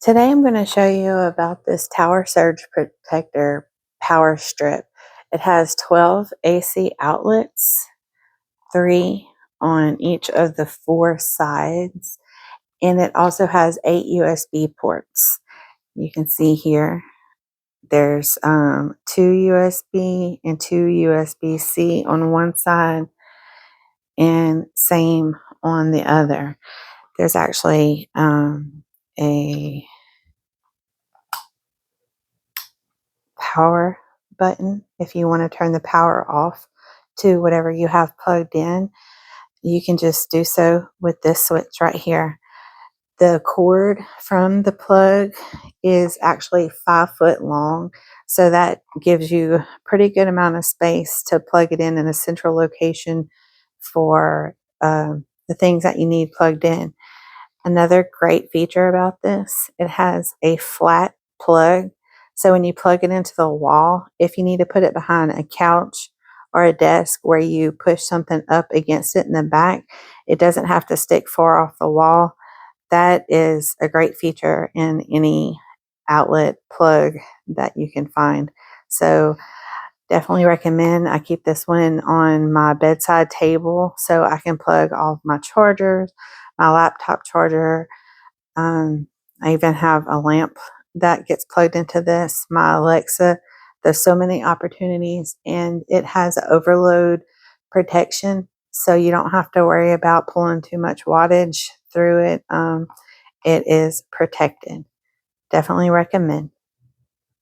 Today I'm going to show you about this Tower Surge Protector Power Strip. It has 12 AC outlets, 3 on each of the 4 sides, and it also has 8 USB ports. You can see here there's 2 USB and 2 USB-C on one side and same on the other. There's actually a power button if you want to turn the power off to whatever you have plugged in. You can just do so with this switch right here. The cord from the plug is actually 5 foot long, so that gives you a pretty good amount of space to plug it in a central location for the things that you need plugged in. Another great feature about this, it has a flat plug. So when you plug it into the wall, if you need to put it behind a couch or a desk where you push something up against it in the back, it doesn't have to stick far off the wall. That is a great feature in any outlet plug that you can find. So definitely recommend. I keep this one on my bedside table so I can plug all of my chargers, my laptop charger. I even have a lamp that gets plugged into this, my Alexa. There's so many opportunities, and it has overload protection, so you don't have to worry about pulling too much wattage through it. It is protected. Definitely recommend.